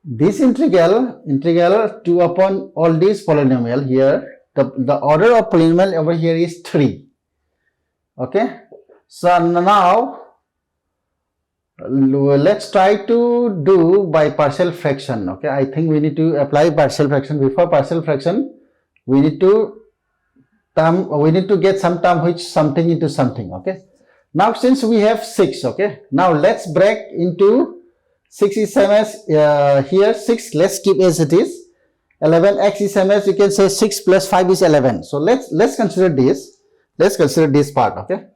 this integral 2 upon all these polynomial here, the order of polynomial over here is 3. Okay, so now let's try to do by partial fraction. Okay, I think we need to apply partial fraction. Before partial fraction, we need to get some term which something into something. Okay, now since we have 6, okay, now let's break into 6 is same as here 6, let's keep as it is. 11x is same as, you can say 6 plus 5 is 11. So let's consider this. Let's consider this part. Okay,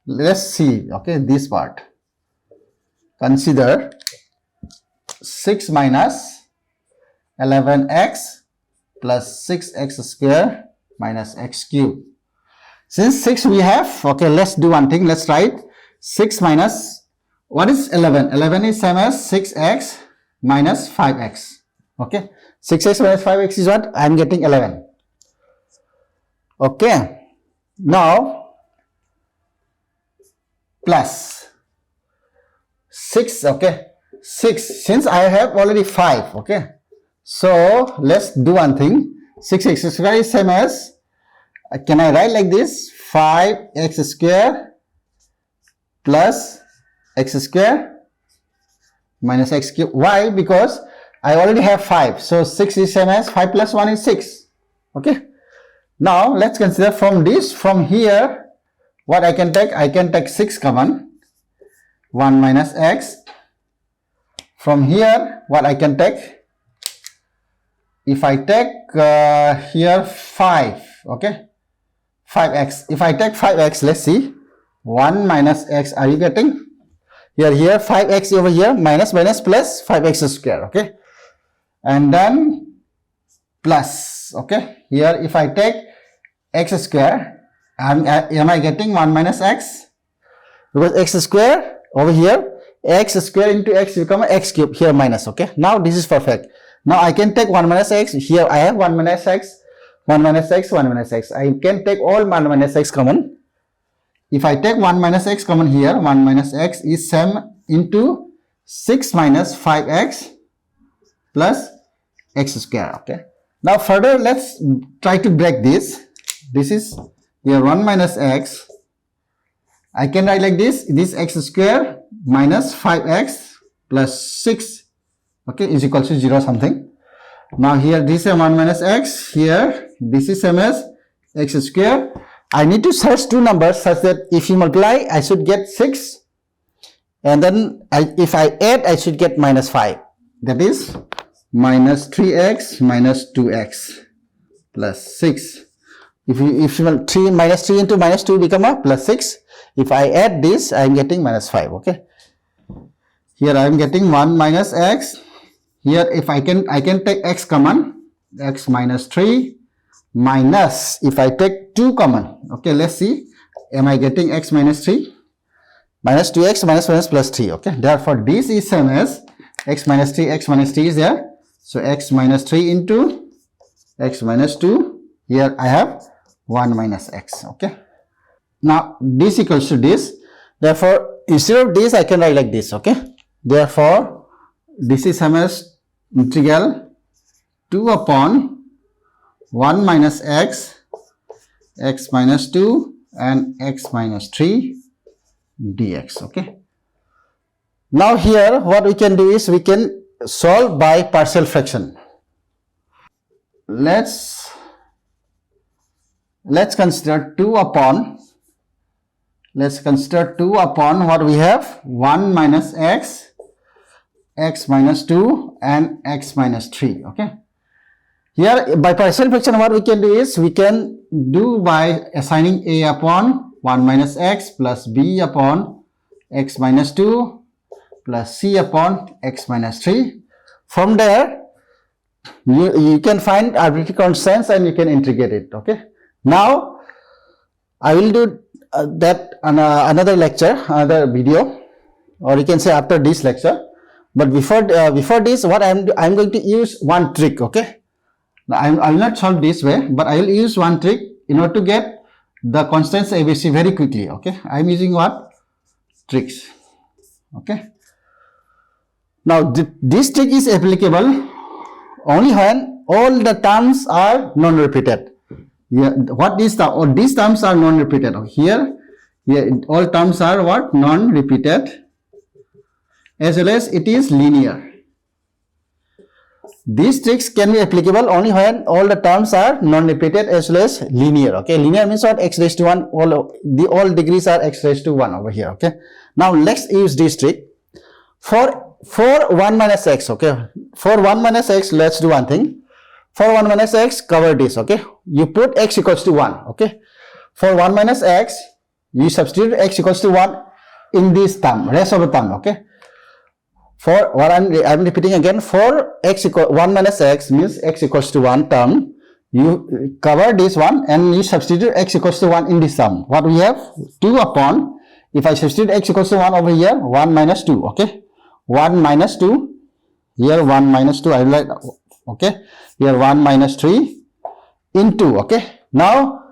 let's see. Okay, this part. Consider 6 minus 11x plus 6x square minus x cube. Since 6 we have, okay, let's do one thing. Let's write 6 minus, what is 11? 11 is same as 6x minus 5x. Okay, 6x minus 5x is what? I am getting 11. Okay, now plus 6. Okay, 6, since I have already 5. Okay, so let's do one thing. 6x square is same as, can I write like this? 5x square plus x square minus x cube. Why? Because I already have 5. So 6 is same as 5 plus 1 is 6. Okay, now let's consider from this, from here, what I can take? I can take 6 common, 1 minus x. From here, what I can take? If I take here 5, okay, 5x. If I take 5x, let's see, 1 minus x, are you getting? Here 5x over here, minus plus 5x square. Okay, and then plus. Okay, here if I take x square, am I getting 1 minus x? Because x square over here, x square into x become x cube, here minus. Okay, now this is perfect. Now I can take 1 minus x. Here I have 1 minus x, 1 minus x, 1 minus x. I can take all 1 minus x common. If I take 1 minus x common here, 1 minus x is same into 6 minus 5x plus x square. Okay, now further let's try to break this. This is here 1 minus x. I can write like this. This x square minus 5x plus 6, okay, is equal to 0 something. Now here this is 1 minus x. Here this is same as x square. I need to search two numbers such that if you multiply, I should get 6, and then if I add, I should get minus 5. That is minus 3x minus 2x plus 6. If you 3 minus 3 into minus 2 become a plus 6. If I add this, I am getting minus 5. Okay, here I am getting 1 minus x. Here if I can take x common, x minus 3 minus, if I take 2 common, okay, let's see, am I getting x minus 3? Minus 2x minus plus 3. Okay, therefore this is same as x minus 3 is there. So x minus 3 into x minus 2, here I have 1 minus x. Okay, now this equals to this. Therefore instead of this, I can write like this. Okay, therefore this is same as integral 2 upon 1 minus x, x minus 2 and x minus 3 dx. Okay, now here what we can do is we can solve by partial fraction. Let's consider 2 upon, what we have, 1 minus x, x minus 2 and x minus 3. Okay, here by partial fraction what we can do is we can do by assigning a upon 1 minus x plus b upon x minus 2 plus c upon x minus 3. From there you can find arbitrary constants and you can integrate it. Okay, now I will do that on another lecture, another video, or you can say after this lecture. But before this, what I'm going to use one trick. Okay, now I will not solve this way, but I will use one trick in order to get the constants ABC very quickly. Okay, I'm using what? Tricks. Okay, Now this trick is applicable only when all the terms are non-repeated. Yeah, what is the, or these terms are non-repeated. Here, all terms are what? Non-repeated, as well as it is linear. These tricks can be applicable only when all the terms are non-repeated as well as linear. Okay, linear means what? X raised to 1, all degrees are x raised to 1 over here. Okay, now let's use this trick for 1 minus x. Okay, for 1 minus x, let's do one thing. For 1 minus x, cover this. Okay, you put x equals to 1. Okay, for 1 minus x, you substitute x equals to 1 in this term, rest of the term. Okay, for what I'm repeating again, for x equal 1 minus x means x equals to 1 term, you cover this one and you substitute x equals to 1 in this term. What we have? 2 upon, if I substitute x equals to 1 over here, 1 minus 2. Okay, 1 minus 2, here 1 minus 2, I will write, okay, here 1 minus 3 into, okay. Now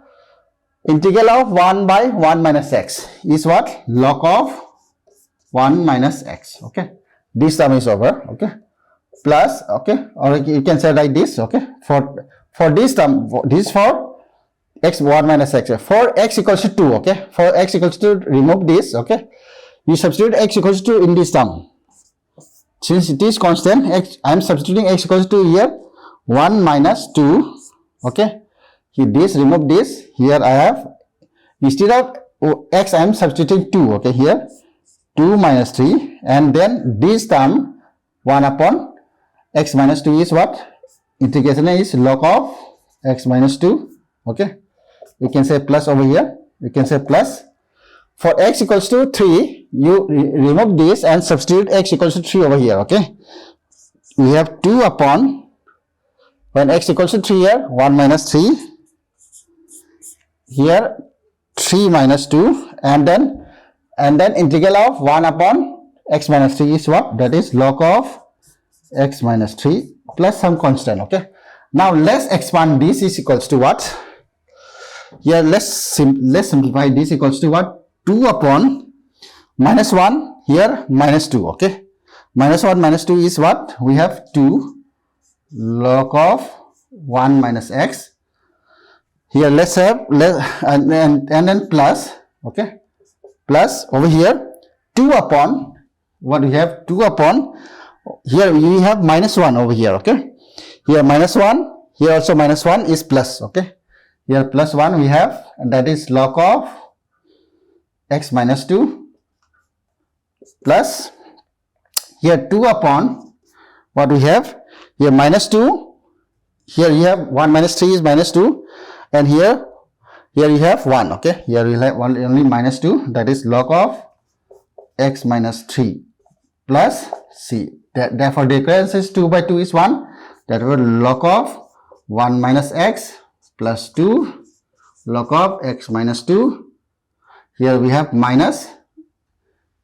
integral of 1 by 1 minus x is what? Log of 1 minus x. Okay, this term is over. Okay, plus, okay, or you can say like this. Okay, for this term, this is for x 1 minus x. For x equals to 2. Okay, for x equals to 2, remove this. Okay, you substitute x equals to 2 in this term. Since it is constant, x, I am substituting x equals to here 1 minus 2. Okay, here this, remove this. Here I have, instead of x, I am substituting 2. Okay, here 2 minus 3, and then this term 1 upon x minus 2 is what? Integration is log of x minus 2. Okay, you can say plus over here. You can say plus. For x equals to 3, you remove this and substitute x equals to 3 over here. Okay, we have 2 upon, when x equals to 3 here, 1 minus 3, here 3 minus 2, and then integral of 1 upon x minus 3 is what? That is log of x minus 3 plus some constant. Okay, now let's expand. This is equals to what? Here let's simplify. This equals to what? 2 upon minus 1, here minus 2. Okay, minus 1 minus 2 is what? We have 2 log of 1 minus x. Here let's have and then plus. Okay, plus over here 2 upon, what we have? 2 upon, here we have minus 1 over here. Okay, here minus 1, here also minus 1 is plus. Okay, here plus 1 we have, and that is log of x minus 2 plus, here 2 upon, what we have? Here minus 2, here you have 1 minus 3 is minus 2, and here you have 1. Okay, here we have only minus 2, that is log of x minus 3 plus c. Therefore the equation is 2 by 2 is 1, therefore log of 1 minus x plus 2 log of x minus 2. Here we have minus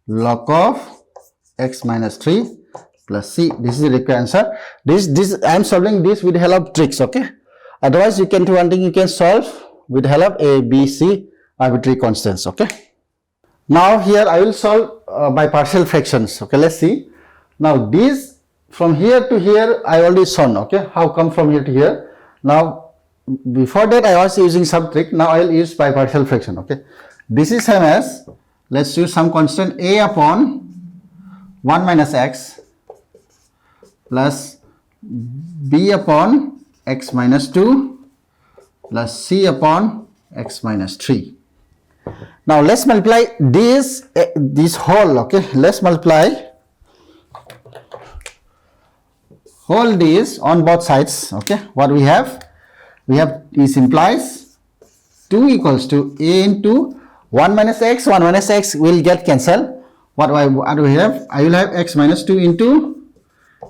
log of x minus 3 plus c. This is the required answer. This I am solving this with the help of tricks. Okay, otherwise you can do one thing, you can solve with the help of a, b, c arbitrary constants. Okay, now here I will solve by partial fractions. Okay, let's see. Now this from here to here I already shown. Okay, how come from here to here? Now before that I was using some trick. Now I will use by partial fraction. Okay, this is same as, let's use some constant a upon 1 minus x plus b upon x minus 2 plus c upon x minus 3. Now let's multiply this whole. Okay, let's multiply whole this on both sides. Okay, what we have? We have, this implies 2 equals to a into 1 minus x. 1 minus x will get cancelled. What do we have? I will have x minus 2 into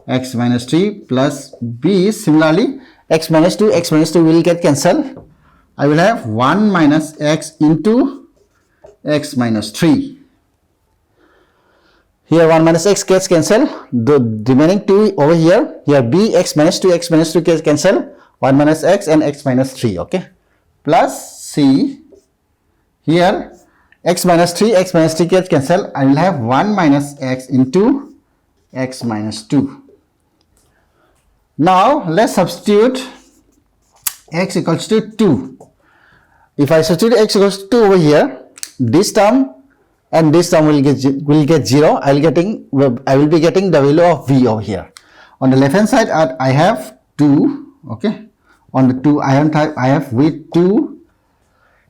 x minus 3 plus b. Similarly, x minus 2 will get cancelled. I will have 1 minus x into x minus 3. Here 1 minus x gets cancelled. The remaining 2 over here. Here b, x minus 2 gets cancelled. 1 minus x and x minus 3. Okay, plus c. Here x minus 3 gets cancelled. I will have 1 minus x into x minus 2. Now let's substitute x equals to 2. If I substitute x equals to 2 over here, this term and this term will get 0. I will be getting the value of v over here. On the left hand side, I have 2. Okay. On the 2, I have v2,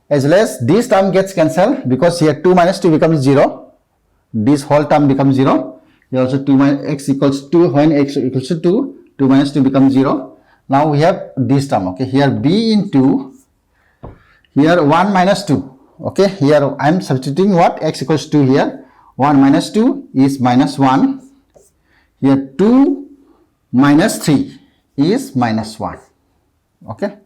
as well as this term gets cancelled because here 2 minus 2 becomes 0. This whole term becomes 0. Here also 2 minus x equals 2. When x equals to 2, 2 minus 2 becomes 0. Now we have this term. Okay. Here b into, here 1 minus 2. Okay. Here I am substituting what? X equals 2 here. 1 minus 2 is minus 1. Here 2 minus 3 is minus 1. Okay.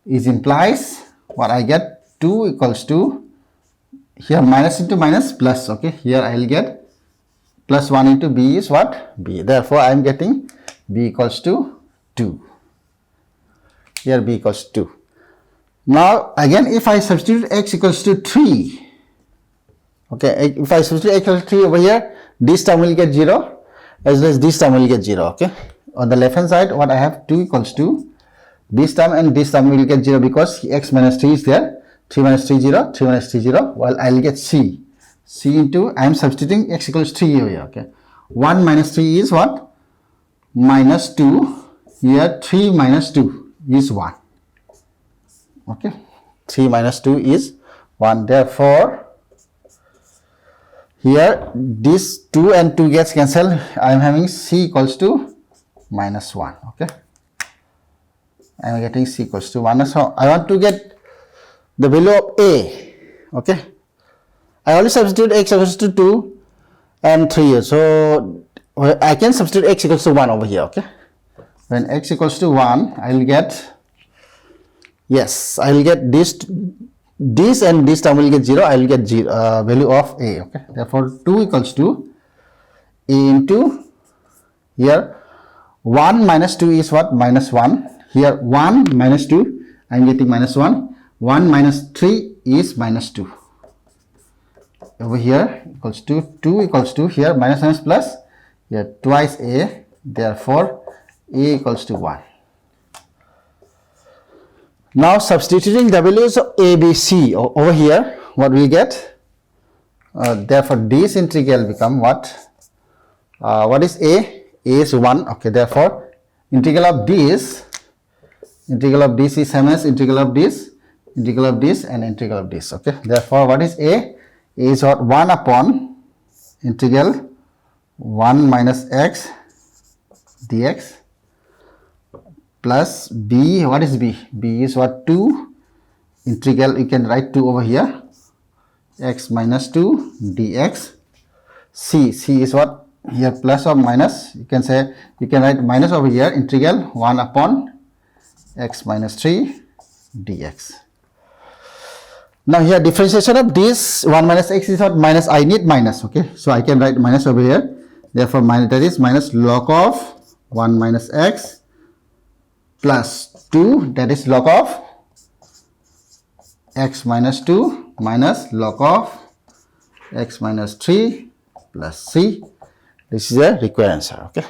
It implies what I get 2 equals to, here minus into minus plus. Okay. Here I will get plus 1 into b is what? B. Therefore, I am getting b equals to 2. Here b equals 2. Now again, if I substitute x equals to 3, okay, if I substitute x equals to 3 over here, this term will get 0, as well as this term will get 0. Okay. On the left hand side, what I have 2 equals to, this term and this term will get 0 because x minus 3 is there. 3 minus 3 0, 3 minus 3 0, while I will get c. C into, I am substituting x equals 3 over here. Okay. 1 minus 3 is what? Minus 2. Here 3 minus 2 is 1. Okay. 3 minus 2 is 1. Therefore, here this 2 and 2 gets cancelled. I am having c equals to minus 1. Okay. I am getting c equals to 1. So I want to get the value of a. Okay. I only substitute x equals to 2 and 3 here. So I can substitute x equals to 1 over here. Okay. When x equals to 1, I will get, yes, I will get this and this term will get 0. I will get value of a. Okay. Therefore, 2 equals to a into, here 1 minus 2 is what? Minus 1. Here 1 minus 2, I am getting minus 1. 1 minus 3 is minus 2. Over here equals to 2 equals to, here minus minus plus, here twice a. Therefore, a equals to 1. Now substituting the values of a, b, c over here, what we get? Therefore, this integral become what? What is a? A is 1. Okay. Therefore, integral of this is same as integral of this, and integral of this. Okay. Therefore, what is a? A is what? 1 upon integral 1 minus x dx plus b. What is b? B is what? 2 integral, you can write 2 over here, x minus 2 dx. C is what? Here plus or minus, you can say, you can write minus over here, integral 1 upon x minus 3 dx. Now here differentiation of this 1 minus x is what? Minus, I need minus. Okay. So I can write minus over here. Therefore, minus, that is minus log of 1 minus x plus 2, that is log of x minus 2 minus log of x minus 3 plus c. This is a required answer. Okay.